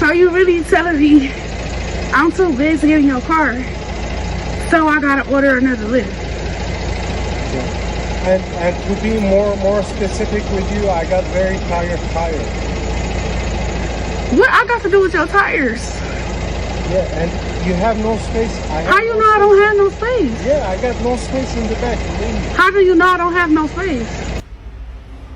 So you really telling me I'm too big to get in your car, so I gotta order another Lyft? Yeah. And to be more specific with you, I got very tired tires. What I got to do with your tires? Yeah, and you have no space. How you know I don't have no space? Yeah, I got no space in the back. How do you know I don't have no space?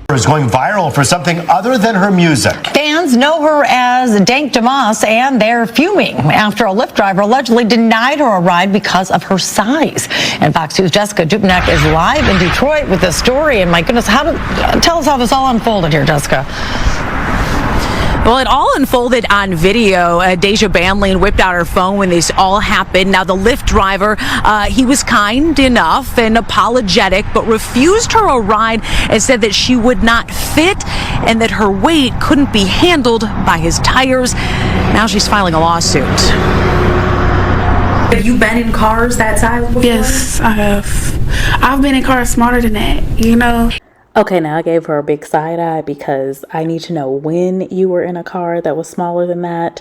Is going viral for something other than her music. Fans know her as Dank Damoss, and they're fuming after a Lyft driver allegedly denied her a ride because of her size. And Fox News' Jessica Dupnack is live in Detroit with this story. And my goodness, tell us how this all unfolded here, Jessica. Well, it all unfolded on video. Dajua Banlane whipped out her phone when this all happened. Now, the Lyft driver, he was kind enough and apologetic, but refused her a ride and said that she would not fit and that her weight couldn't be handled by his tires. Now she's filing a lawsuit. Have you been in cars that size before? Yes, I have. I've been in cars smarter than that, you know. Okay, now I gave her a big side eye because I need to know when you were in a car that was smaller than that.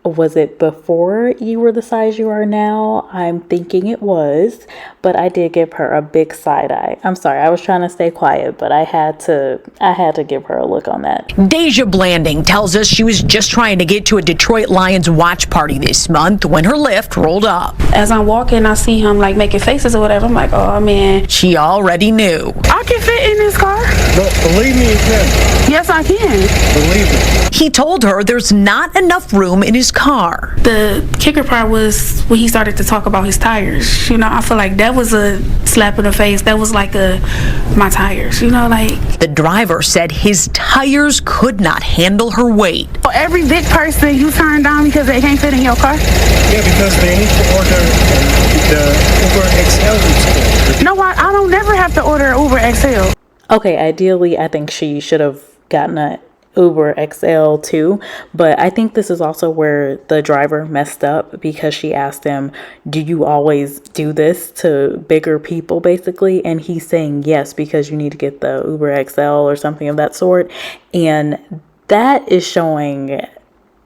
Was it before you were the size you are now? I'm thinking it was, but I did give her a big side eye. I'm sorry, I was trying to stay quiet, but I had to give her a look on that. Dajua Blanding tells us she was just trying to get to a Detroit Lions watch party this month when her Lyft rolled up. As I'm walking, I see him like making faces or whatever. I'm like, oh man. She already knew. I can fit in this car. But believe me, you can. Yes, I can. Believe me. He told her there's not enough room in his car. The kicker part was when he started to talk about his tires. You know, I feel like that was a slap in the face. That was like my tires, you know, like. The driver said his tires could not handle her weight. For every big person you turn down because they can't fit in your car? Yeah, because they need to order the Uber XL. You know what? I don't never have to order Uber XL. Okay, ideally, I think she should have gotten a Uber XL too, but I think this is also where the driver messed up because she asked him, do you always do this to bigger people basically? And he's saying yes, because you need to get the Uber XL or something of that sort. And that is showing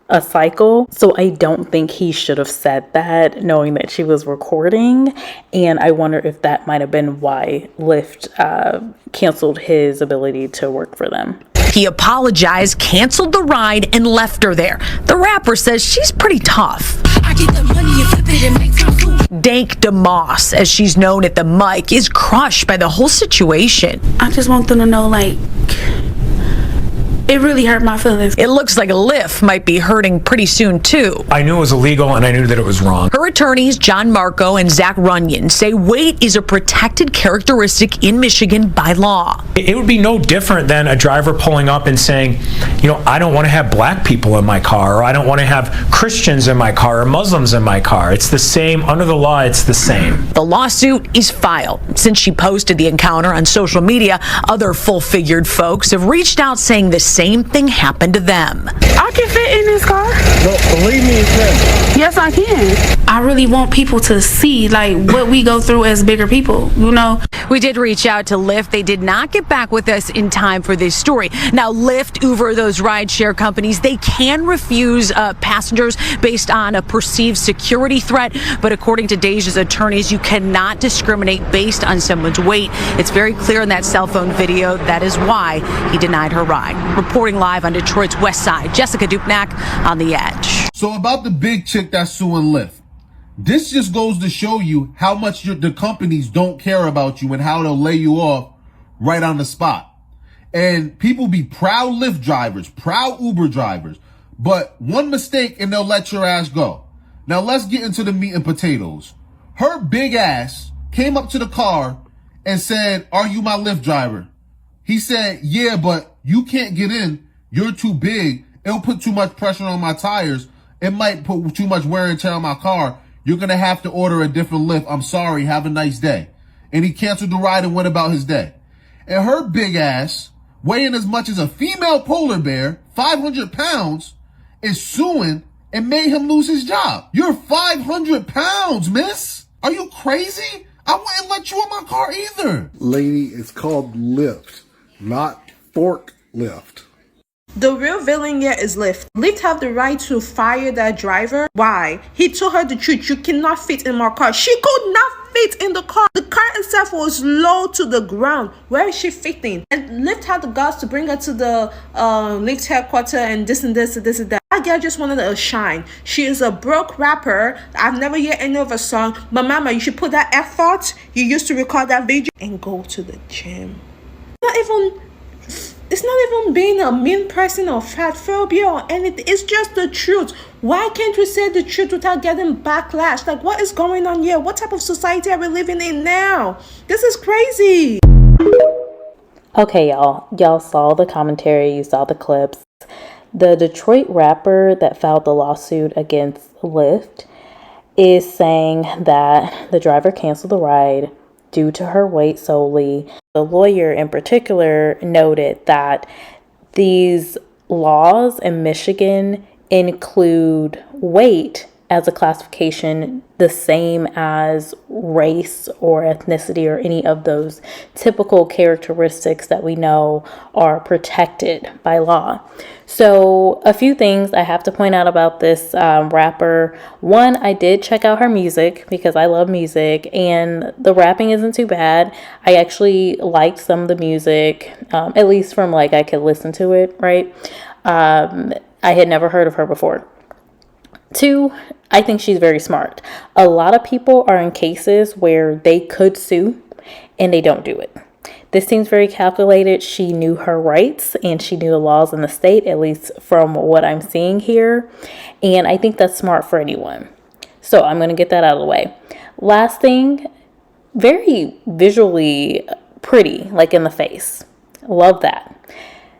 a cycle. So I don't think he should have said that knowing that she was recording. And I wonder if that might have been why Lyft canceled his ability to work for them. He apologized, canceled the ride, and left her there. The rapper says she's pretty tough. Dank Damoss, as she's known at the mic, is crushed by the whole situation. I just want them to know, like, it really hurt my feelings. It looks like a Lyft might be hurting pretty soon, too. I knew it was illegal and I knew that it was wrong. Her attorneys, John Marco and Zach Runyon, say weight is a protected characteristic in Michigan by law. It would be no different than a driver pulling up and saying, you know, I don't want to have black people in my car, or I don't want to have Christians in my car, or Muslims in my car. It's the same. Under the law, it's the same. The lawsuit is filed. Since she posted the encounter on social media, other full-figured folks have reached out saying the same thing happened to them. I can fit in this car. No, believe me, you can. Yes, I can. I really want people to see like what we go through as bigger people, you know. We did reach out to Lyft. They did not get back with us in time for this story. Now, Lyft, Uber, those rideshare companies, they can refuse passengers based on a perceived security threat. But according to Dajua's attorneys, you cannot discriminate based on someone's weight. It's very clear in that cell phone video. That is why he denied her ride. Reporting live on Detroit's West Side, Jessica Dupnack on The Edge. So about the big chick that's suing Lyft. This just goes to show you how much the companies don't care about you and how they'll lay you off right on the spot. And people be proud Lyft drivers, proud Uber drivers, but one mistake and they'll let your ass go. Now let's get into the meat and potatoes. Her big ass came up to the car and said, "Are you my Lyft driver?" He said, "Yeah, but you can't get in. You're too big. It'll put too much pressure on my tires. It might put too much wear and tear on my car. You're going to have to order a different Lyft. I'm sorry. Have a nice day." And he canceled the ride and went about his day. And her big ass, weighing as much as a female polar bear, 500 pounds, is suing and made him lose his job. You're 500 pounds, miss. Are you crazy? I wouldn't let you in my car either. Lady, it's called Lyft, not forklift. The real villain here is Lyft. Lyft have the right to fire that driver. Why? He told her the truth. You cannot fit in my car. She could not fit in the car. The car itself was low to the ground. Where is she fitting? And Lyft had the guts to bring her to the Lyft headquarters and this and this and this and that. That girl just wanted a shine. She is a broke rapper. I've never heard any of her song. But mama, you should put that effort you used to record that video and go to the gym. It's not even being a mean person or fat phobia or anything. It's just the truth. Why can't we say the truth without getting backlash? Like, what is going on here? What type of society are we living in now? This is crazy. Okay, y'all saw the commentary, you saw the clips. The Detroit rapper that filed the lawsuit against Lyft is saying that the driver canceled the ride due to her weight solely. The lawyer in particular noted that these laws in Michigan include weight as a classification the same as race or ethnicity or any of those typical characteristics that we know are protected by law. So a few things I have to point out about this rapper. One, I did check out her music because I love music and the rapping isn't too bad. I actually liked some of the music, at least from like I could listen to it, right? I had never heard of her before. Two, I think she's very smart. A lot of people are in cases where they could sue and they don't do it. This seems very calculated. She knew her rights and she knew the laws in the state, at least from what I'm seeing here. And I think that's smart for anyone. So I'm going to get that out of the way. Last thing, very visually pretty, like in the face. Love that.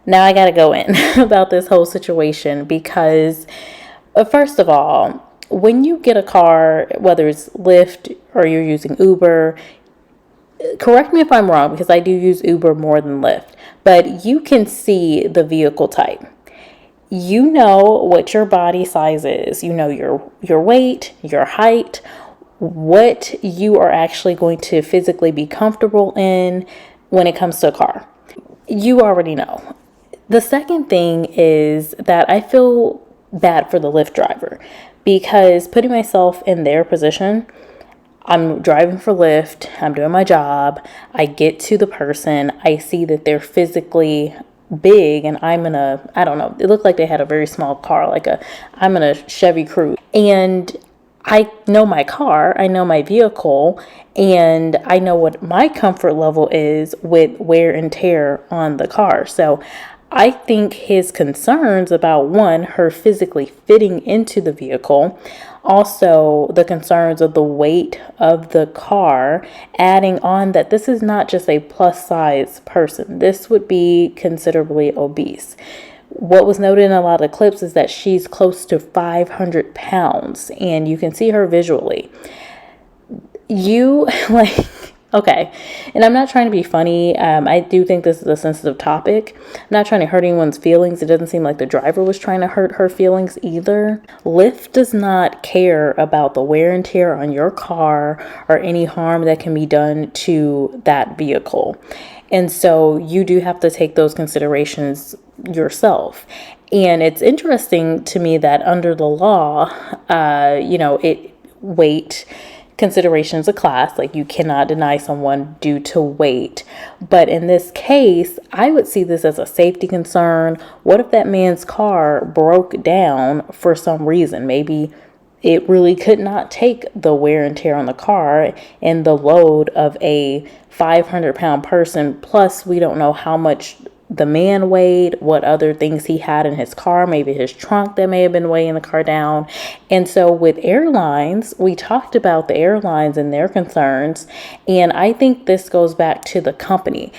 Now I got to go in about this whole situation because first of all, when you get a car, whether it's Lyft or you're using Uber, correct me if I'm wrong because I do use Uber more than Lyft, but you can see the vehicle type. You know what your body size is. You know your weight, your height, what you are actually going to physically be comfortable in when it comes to a car. You already know. The second thing is that I feel bad for the Lyft driver because putting myself in their position, I'm driving for Lyft, I'm doing my job, I get to the person, I see that they're physically big and I'm in a, I don't know, it looked like they had a very small car, I'm in a Chevy Cruze, and I know my car, I know my vehicle, and I know what my comfort level is with wear and tear on the car. So I think his concerns about, one, her physically fitting into the vehicle, also the concerns of the weight of the car, adding on that this is not just a plus size person. This would be considerably obese. What was noted in a lot of clips is that she's close to 500 pounds, and you can see her visually. Okay, and I'm not trying to be funny. I do think this is a sensitive topic. I'm not trying to hurt anyone's feelings. It doesn't seem like the driver was trying to hurt her feelings either. Lyft does not care about the wear and tear on your car or any harm that can be done to that vehicle. And so you do have to take those considerations yourself. And it's interesting to me that under the law, weight considerations of class, like you cannot deny someone due to weight. But in this case, I would see this as a safety concern. What if that man's car broke down for some reason? Maybe it really could not take the wear and tear on the car and the load of a 500-pound person. Plus, we don't know how much the man weighed, what other things he had in his car, maybe his trunk that may have been weighing the car down. And so with airlines, we talked about the airlines and their concerns. And I think this goes back to the company.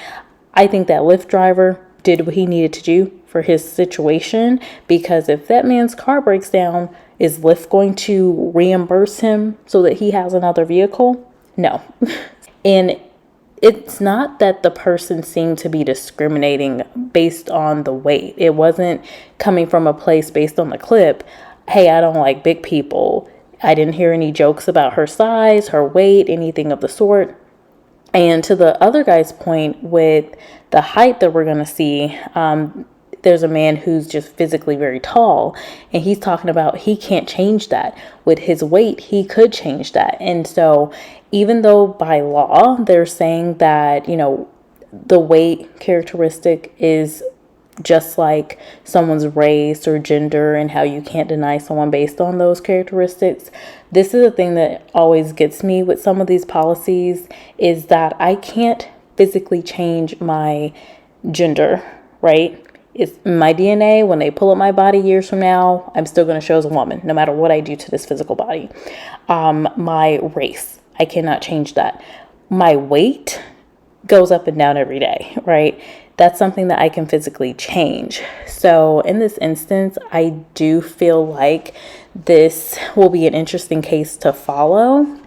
I think that Lyft driver did what he needed to do for his situation, because if that man's car breaks down, is Lyft going to reimburse him so that he has another vehicle? No. And it's not that the person seemed to be discriminating based on the weight. It wasn't coming from a place based on the clip. Hey, I don't like big people. I didn't hear any jokes about her size, her weight, anything of the sort. And to the other guy's point with the height that we're going to see, there's a man who's just physically very tall, and he's talking about he can't change that. With his weight, he could change that. And so even though by law they're saying that, you know, the weight characteristic is just like someone's race or gender and how you can't deny someone based on those characteristics, this is the thing that always gets me with some of these policies, is that I can't physically change my gender, right? It's my DNA. When they pull up my body years from now, I'm still going to show as a woman, no matter what I do to this physical body. My race, I cannot change that. My weight goes up and down every day, right? That's something that I can physically change. So in this instance, I do feel like this will be an interesting case to follow.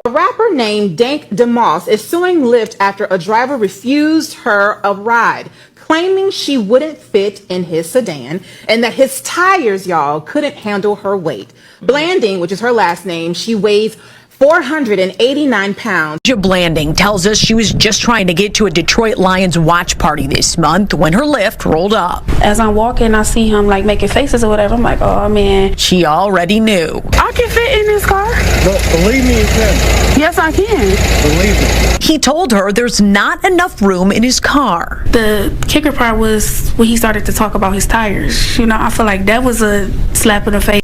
A rapper named Dank Damoss is suing Lyft after a driver refused her a ride, claiming she wouldn't fit in his sedan and that his tires, y'all, couldn't handle her weight. Blanding, which is her last name, she weighs 489 pounds. Blanding tells us she was just trying to get to a Detroit Lions watch party this month when her Lyft rolled up. As I'm walking, I see him like making faces or whatever. I'm like, oh man. She already knew. I can fit in this car. But believe me, you can. Yes, I can. Believe me. He told her there's not enough room in his car. The kicker part was when he started to talk about his tires. You know, I feel like that was a slap in the face.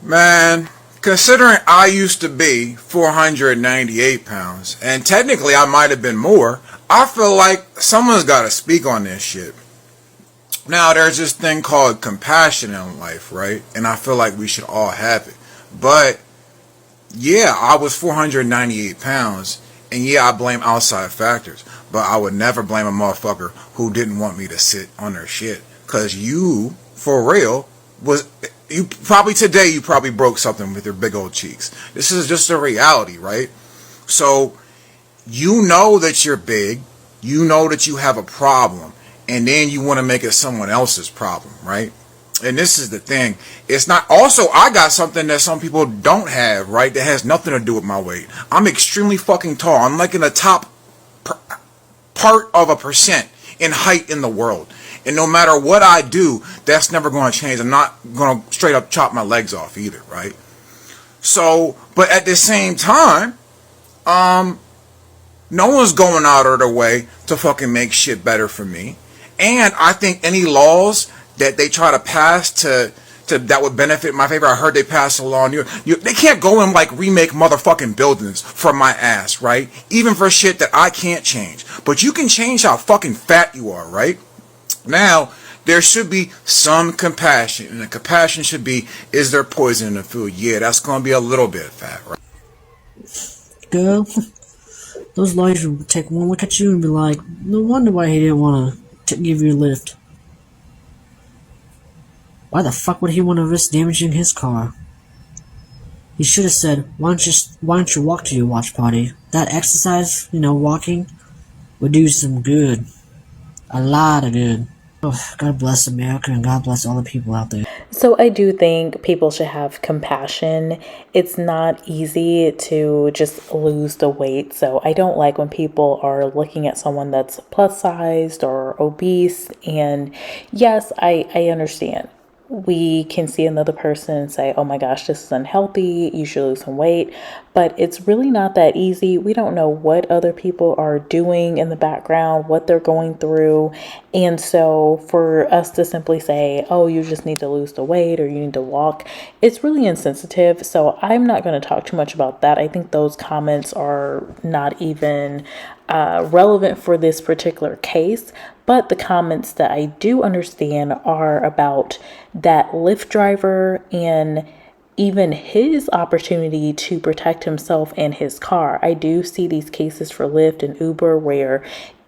Man, considering I used to be 498 pounds, and technically I might have been more, I feel like someone's got to speak on this shit. Now, there's this thing called compassion in life, right? And I feel like we should all have it. But, yeah, I was 498 pounds, and yeah, I blame outside factors. But I would never blame a motherfucker who didn't want me to sit on their shit. Because you, for real, you probably broke something with your big old cheeks. This is just a reality, right? So you know that you're big, you know that you have a problem, and then you want to make it someone else's problem, right? And this is the thing. It's not, also I got something that some people don't have, right? That has nothing to do with my weight. I'm extremely fucking tall. I'm like in the top part of 1% in height in the world. And no matter what I do, that's never going to change. I'm not going to straight up chop my legs off either, right? So, but at the same time, no one's going out of their way to fucking make shit better for me. And I think any laws that they try to pass to that would benefit my favor, I heard they passed a law. They can't go and like remake motherfucking buildings for my ass, right? Even for shit that I can't change. But you can change how fucking fat you are, right? Now, there should be some compassion, and the compassion should be, is there poison in the food? Yeah, that's going to be a little bit fat, right? Girl, those lawyers would take one look at you and be like, no wonder why he didn't want to give you a lift. Why the fuck would he want to risk damaging his car? He should have said, why don't you walk to your watch party? That exercise, walking, would do some good. A lot of good. Oh, God bless America and God bless all the people out there. So I do think people should have compassion. It's not easy to just lose the weight. So I don't like when people are looking at someone that's plus sized or obese. And yes, I understand. We can see another person and say, oh my gosh, this is unhealthy, you should lose some weight. But it's really not that easy. We don't know what other people are doing in the background, what they're going through. And so for us to simply say, oh, you just need to lose the weight or you need to walk, it's really insensitive. So I'm not going to talk too much about that. I think those comments are not even relevant for this particular case. But the comments that I do understand are about that Lyft driver and even his opportunity to protect himself and his car. I do see these cases for Lyft and Uber where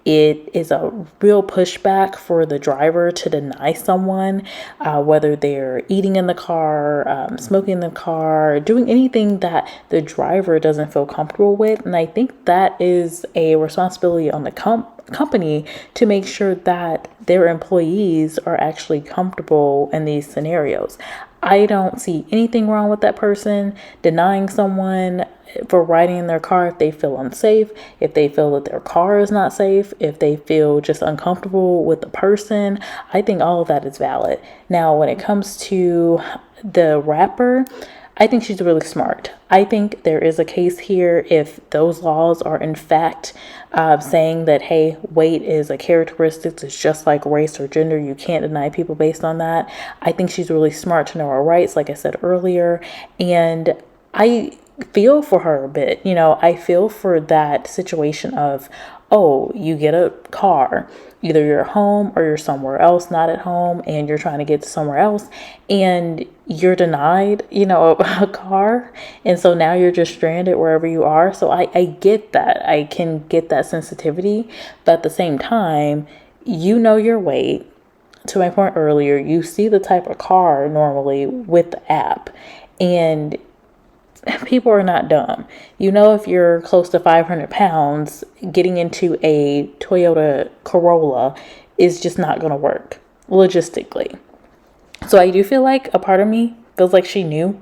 it is a real pushback for the driver to deny someone, whether they're eating in the car, smoking in the car, doing anything that the driver doesn't feel comfortable with. And I think that is a responsibility on the company to make sure that their employees are actually comfortable in these scenarios. I don't see anything wrong with that person denying someone for riding in their car if they feel unsafe, if they feel that their car is not safe, if they feel just uncomfortable with the person. I think all of that is valid. Now, when it comes to the rapper, I think she's really smart. I think there is a case here if those laws are in fact saying that, hey, weight is a characteristic, it's just like race or gender. You can't deny people based on that. I think she's really smart to know her rights, like I said earlier. And I feel for her a bit. I feel for that situation of, oh, you get a car, either you're home or you're somewhere else, not at home, and you're trying to get to somewhere else, and you're denied, a car. And so now you're just stranded wherever you are. So I get that. I can get that sensitivity. But at the same time, your weight. To my point earlier, you see the type of car normally with the app. And people are not dumb. If you're close to 500 pounds, getting into a Toyota Corolla is just not going to work logistically. So I do feel like a part of me feels like she knew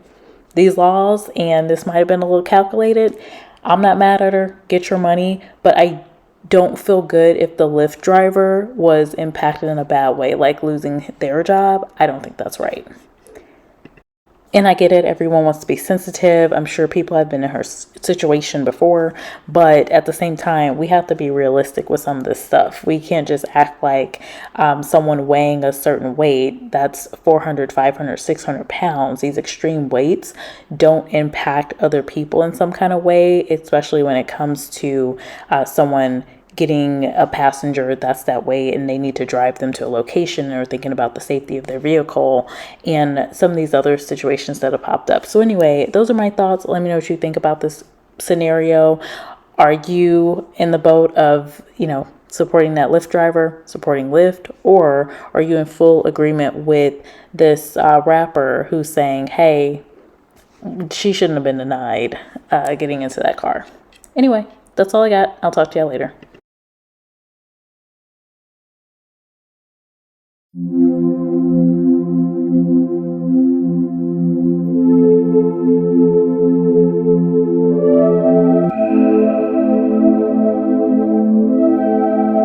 these laws and this might have been a little calculated. I'm not mad at her. Get your money. But I don't feel good if the Lyft driver was impacted in a bad way, like losing their job. I don't think that's right. And I get it. Everyone wants to be sensitive. I'm sure people have been in her situation before. But at the same time, we have to be realistic with some of this stuff. We can't just act like someone weighing a certain weight, that's 400, 500, 600 pounds. These extreme weights don't impact other people in some kind of way, especially when it comes to someone getting a passenger that's that way and they need to drive them to a location or thinking about the safety of their vehicle and some of these other situations that have popped up. So anyway, those are my thoughts. Let me know what you think about this scenario. Are you in the boat of, supporting that Lyft driver, supporting Lyft, or are you in full agreement with this rapper who's saying, hey, she shouldn't have been denied getting into that car? Anyway, that's all I got. I'll talk to y'all later.